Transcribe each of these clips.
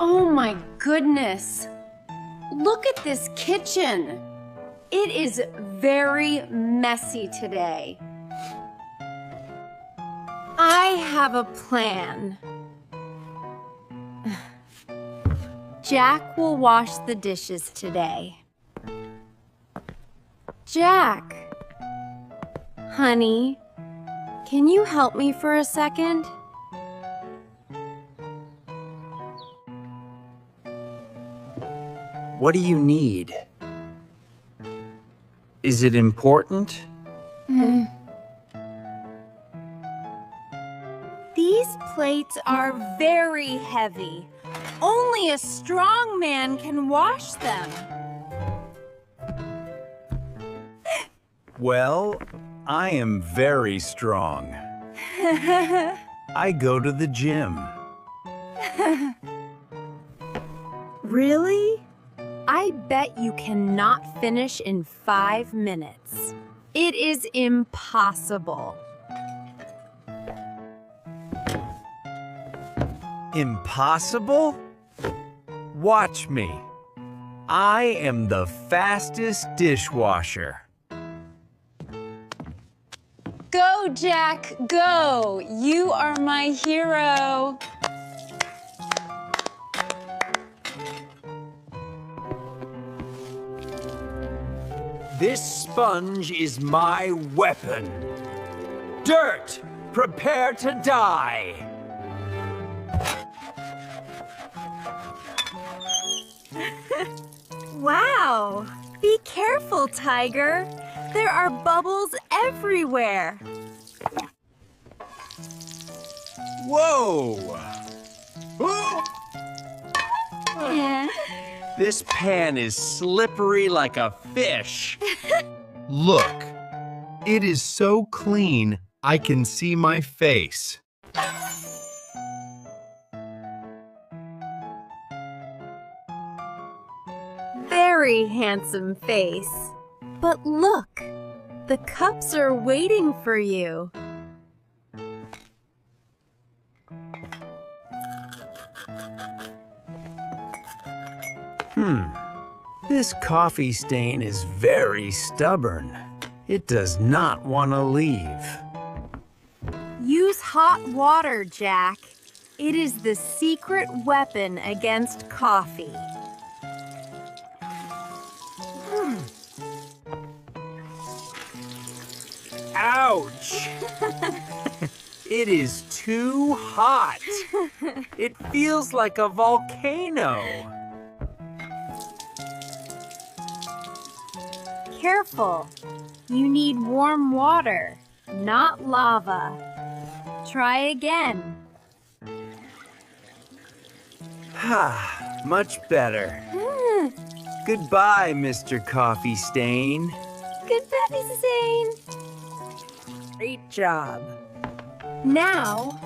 Oh my goodness! Look at this kitchen! It is very messy today. I have a plan. Jack will wash the dishes today. Jack! Honey, can you help me for a second? What do you need? Is it important? These plates are very heavy. Only a strong man can wash them. Well, I am very strong. I go to the gym. Really? I bet you cannot finish in 5 minutes. It is impossible. Impossible? Watch me. I am the fastest dishwasher. Go, Jack, go! You are my hero. This sponge is my weapon. Dirt, prepare to die. Wow! Be careful, Tiger. There are bubbles everywhere. Whoa! This pan is slippery like a fish. Look, it is so clean, I can see my face. Very handsome face. But look, the cups are waiting for you. This coffee stain is very stubborn. It does not want to leave. Use hot water, Jack. It is the secret weapon against coffee. Ouch! It is too hot. It feels like a volcano. Careful. You need warm water, not lava. Try again. Much better. Goodbye, Mr. Coffee Stain. Goodbye, Zane. Great job. Now,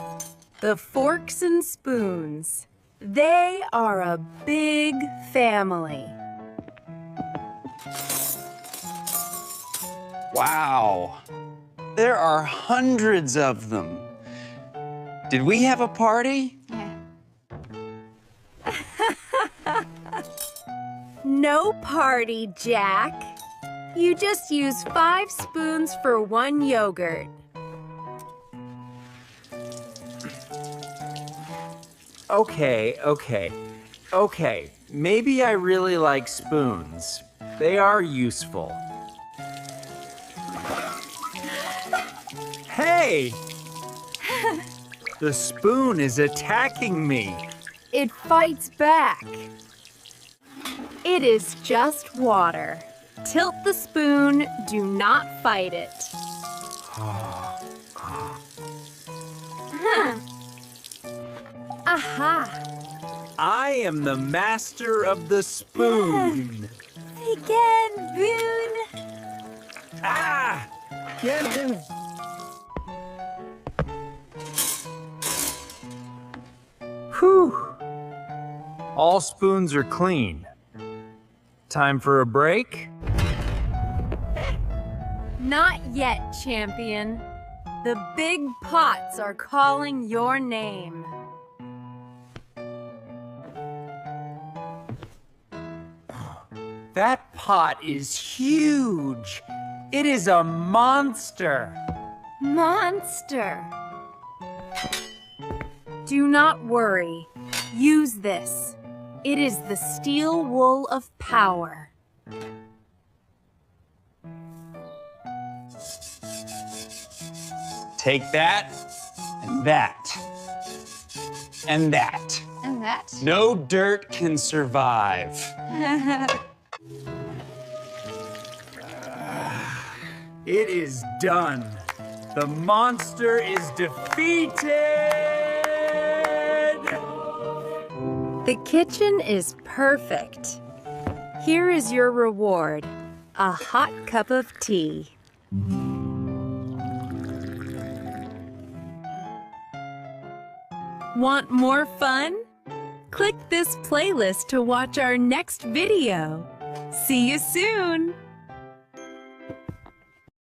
the forks and spoons. They are a big family. Wow. There are hundreds of them. Did we have a party? No party, Jack. You just use 5 spoons for 1 yogurt. Okay. Maybe I really like spoons. They are useful. Hey! The spoon is attacking me. It fights back. It is just water. Tilt the spoon, do not fight it. Aha! I am the master of the spoon. Again, Boone! Ah! Get him! Whew! All spoons are clean. Time for a break? Not yet, champion. The big pots are calling your name. That pot is huge. It is a monster. Monster. Do not worry. Use this. It is the steel wool of power. Take that, and that, and that. And that. No dirt can survive. It is done. The monster is defeated! The kitchen is perfect. Here is your reward, a hot cup of tea. Want more fun? Click this playlist to watch our next video. See you soon!